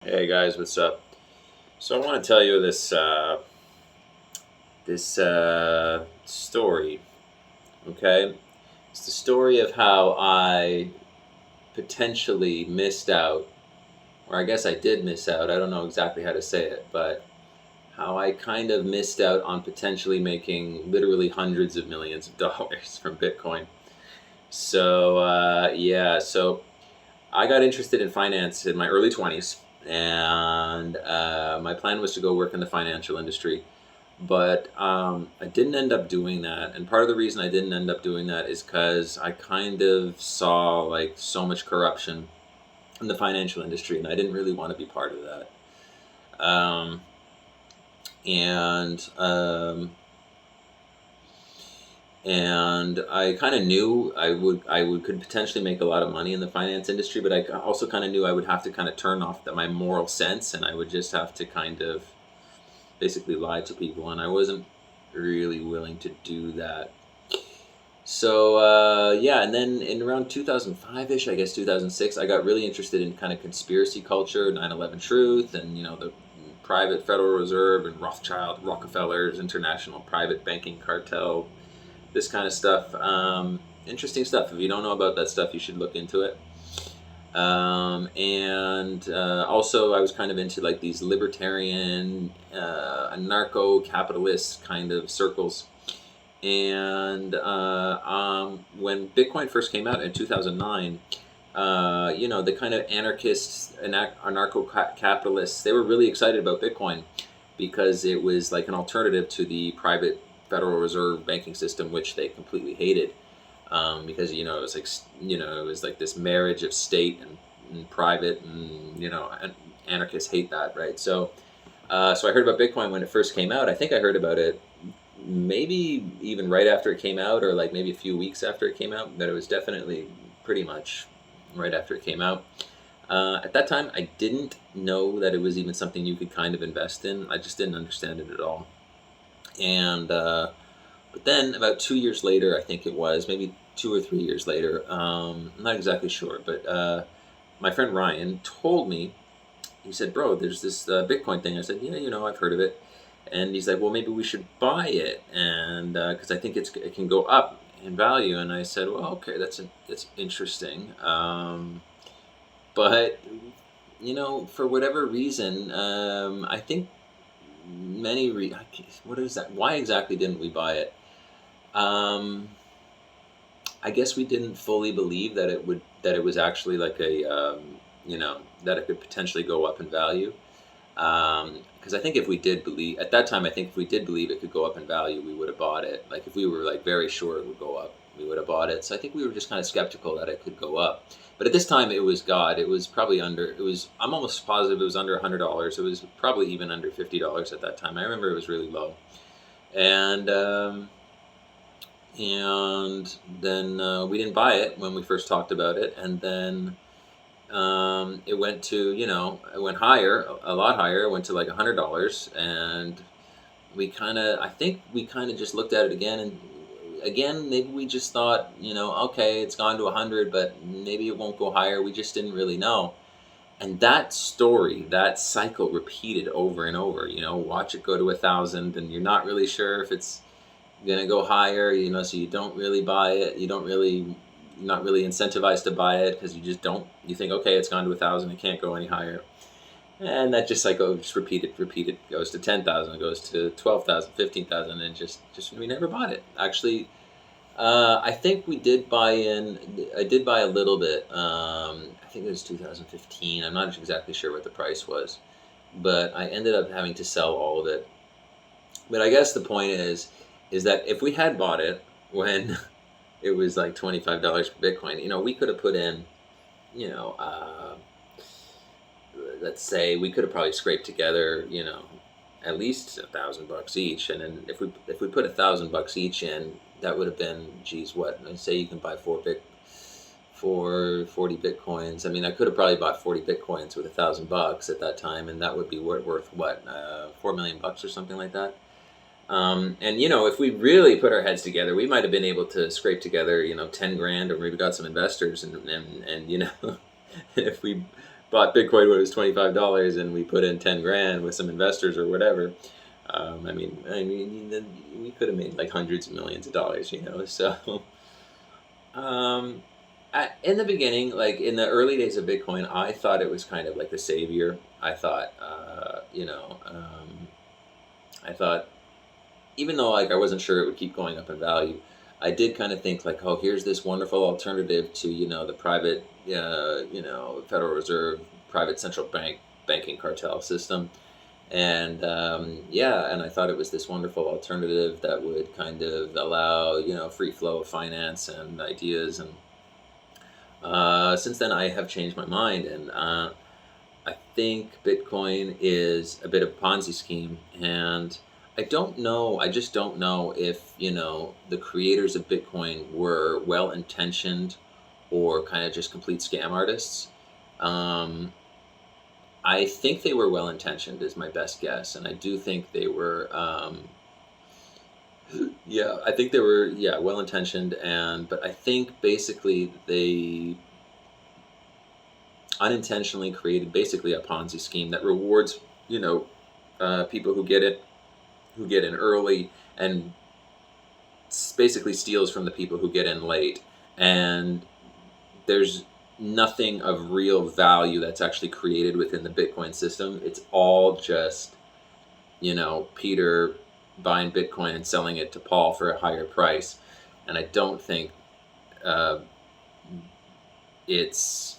Hey guys, what's up? So I want to tell you this story. Okay, it's the story of how I potentially missed out, or I guess I did miss out. I don't know exactly how to say it, but how I kind of missed out on potentially making literally hundreds of millions of dollars from Bitcoin. So I got interested in finance in my early 20s, and my plan was to go work in the financial industry. But I didn't end up doing that. And part of the reason I didn't end up doing that is because I kind of saw like so much corruption in the financial industry, and I didn't really want to be part of that. Um, and and I kind of knew I would could potentially make a lot of money in the finance industry, but I also kind of knew I would have to kind of turn off my moral sense, and I would just have to kind of basically lie to people, and I wasn't really willing to do that. So yeah, and then in around 2005 ish, I guess 2006, I got really interested in kind of conspiracy culture, 9/11 truth, and the private Federal Reserve and Rothschild, Rockefellers, international private banking cartel, this kind of stuff. Interesting stuff. If you don't know about that stuff, you should look into it. And also, I was kind of into like these libertarian, anarcho-capitalist kind of circles. And when Bitcoin first came out in 2009, the kind of anarchists and anarcho-capitalists, they were really excited about Bitcoin because it was like an alternative to the private Federal Reserve banking system, which they completely hated. Because it was like this marriage of state and private, and anarchists hate that, right? So I heard about Bitcoin when it first came out. I think I heard about it maybe even right after it came out, or like maybe a few weeks after it came out. But it was definitely pretty much right after it came out. At that time, I didn't know that it was even something you could kind of invest in. I just didn't understand it at all. And but then about 2 years later, I think it was maybe 2 or 3 years later. I'm not exactly sure, but my friend Ryan told me. He said, "Bro, there's this Bitcoin thing." I said, "Yeah, I've heard of it." And he's like, "Well, maybe we should buy it, and because I think it can go up in value." And I said, "Well, okay, that's interesting." But for whatever reason, I think what is that? Why exactly didn't we buy it? Um, I guess we didn't fully believe that it was actually like that it could potentially go up in value. Because I think if we did believe at that time, I think if we did believe it could go up in value, we would have bought it. Like if we were like very sure it would go up, we would have bought it. So I think we were just kind of skeptical that it could go up. But at this time, it was God. It was probably under. It was. I'm almost positive it was under $100. It was probably even under $50 at that time. I remember it was really low. And and then we didn't buy it when we first talked about it, and then it went to it went higher, a lot higher. It went to like $100, and I think we kind of just looked at it again, and again maybe we just thought, okay, it's gone to 100, but maybe it won't go higher. We just didn't really know. And that story, that cycle repeated over and over. Watch it go to 1,000, and you're not really sure if it's gonna go higher. So you don't really buy it. You're not really incentivized to buy it because you just don't. You think, okay, it's gone to 1,000. It can't go any higher. And that just cycle just repeated. Goes to 10,000. It goes to 12,000, 15,000, and just we never bought it. Actually, I think we did buy in. I did buy a little bit. I think it was 2015. I'm not exactly sure what the price was, but I ended up having to sell all of it. But I guess the point is that if we had bought it when it was like $25 per Bitcoin, we could have put in, you know, uh, let's say we could have probably scraped together, at least $1,000 each. And then if we put $1,000 each in, that would have been, geez, what? Let's say you can buy for 40 bitcoins. I mean, I could have probably bought 40 bitcoins with $1,000 at that time, and that would be worth what, $4 million or something like that. And if we really put our heads together, we might have been able to scrape together, 10 grand, or maybe got some investors, and if we bought Bitcoin when it was $25 and we put in 10 grand with some investors or whatever, we could have made like hundreds of millions of dollars, you know. So, um, in the beginning, like in the early days of Bitcoin, I thought it was kind of like the savior. I thought, I thought even though like I wasn't sure it would keep going up in value, I did kind of think like, oh, here's this wonderful alternative to the private, Federal Reserve, private central banking cartel system, and yeah, and I thought it was this wonderful alternative that would kind of allow free flow of finance and ideas, and since then I have changed my mind, and I think Bitcoin is a bit of a Ponzi scheme, and I don't know. I just don't know if the creators of Bitcoin were well intentioned or kind of just complete scam artists. Um, I think they were well intentioned, is my best guess, and I do think they were. Yeah, I think they were. Yeah, well intentioned, and but I think basically they unintentionally created basically a Ponzi scheme that rewards people who get in early, and basically steals from the people who get in late. And there's nothing of real value that's actually created within the Bitcoin system. It's all just Peter buying Bitcoin and selling it to Paul for a higher price. And I don't think uh, it's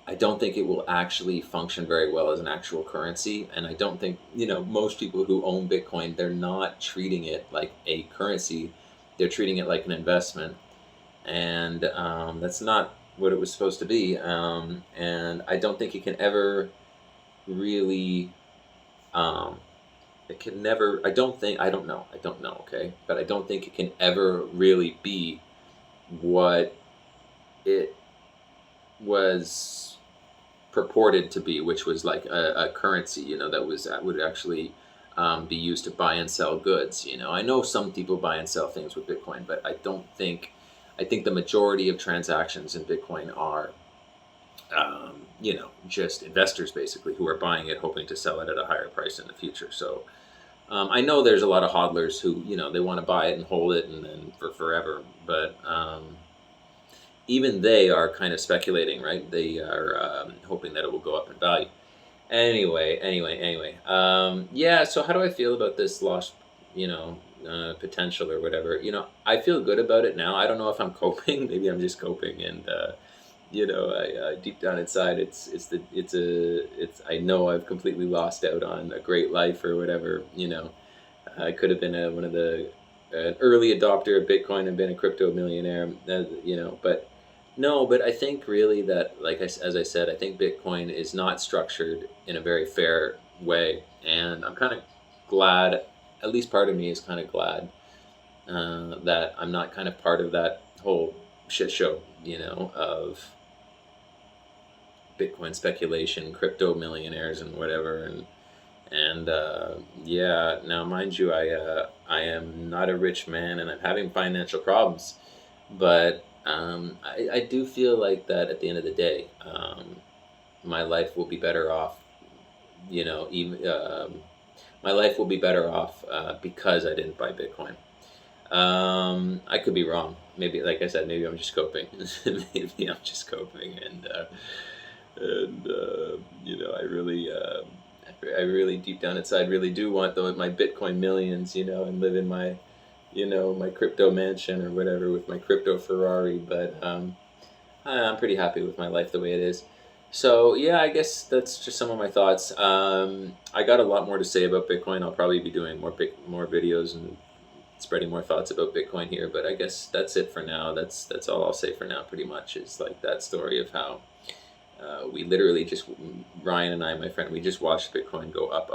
I don't think it will actually function very well as an actual currency. And I don't think, most people who own Bitcoin, they're not treating it like a currency. They're treating it like an investment. And that's not what it was supposed to be. And I don't think it can ever really, um, I don't know, okay? But I don't think it can ever really be what it was purported to be, which was like a currency, that would actually be used to buy and sell goods. I know some people buy and sell things with Bitcoin, but I don't think. I think the majority of transactions in Bitcoin are, just investors basically who are buying it, hoping to sell it at a higher price in the future. So I know there's a lot of hodlers who, they want to buy it and hold it and then for forever, but even they are kind of speculating, right? They are hoping that it will go up in value. Anyway. Yeah. So how do I feel about this lost, potential or whatever? I feel good about it now. I don't know if I'm coping. Maybe I'm just coping, and deep down inside, I know I've completely lost out on a great life or whatever. I could have been one of the an early adopter of Bitcoin and been a crypto millionaire. But no, but I think really that, like as I said, I think Bitcoin is not structured in a very fair way, and I'm kind of glad. At least part of me is kind of glad that I'm not kind of part of that whole shit show, of Bitcoin speculation, crypto millionaires, and whatever. And yeah, now mind you, I am not a rich man, and I'm having financial problems, but I do feel like that at the end of the day, my life will be better off. Even my life will be better off because I didn't buy Bitcoin. I could be wrong. Maybe, like I said, maybe I'm just coping. Maybe I'm just coping, and I really deep down inside really do want my Bitcoin millions, and live in my, my crypto mansion or whatever with my crypto Ferrari. But I'm pretty happy with my life the way it is. So yeah, I guess that's just some of my thoughts. I got a lot more to say about Bitcoin. I'll probably be doing more videos and spreading more thoughts about Bitcoin here. But I guess that's it for now. That's all I'll say for now. Pretty much is like that story of how we literally just Ryan and I, my friend, we just watched Bitcoin go up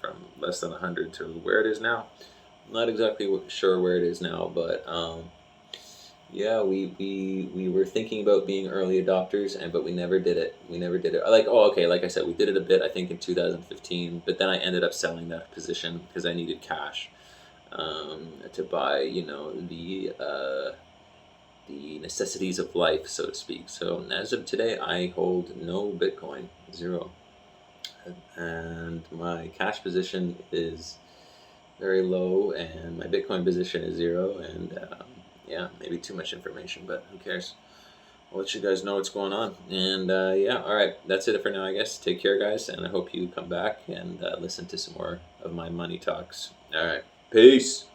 from less than 100 to where it is now. I'm not exactly sure where it is now, but yeah, we were thinking about being early adopters, but we never did it. We never did it. Like I said, we did it a bit, I think, in 2015, but then I ended up selling that position because I needed cash to buy, the the necessities of life, so to speak. So as of today, I hold no Bitcoin, zero, and my cash position is very low, and my Bitcoin position is zero. And yeah, maybe too much information, but who cares? I'll let you guys know what's going on. And yeah, all right, that's it for now, I guess. Take care, guys, and I hope you come back and listen to some more of my money talks. All right, peace.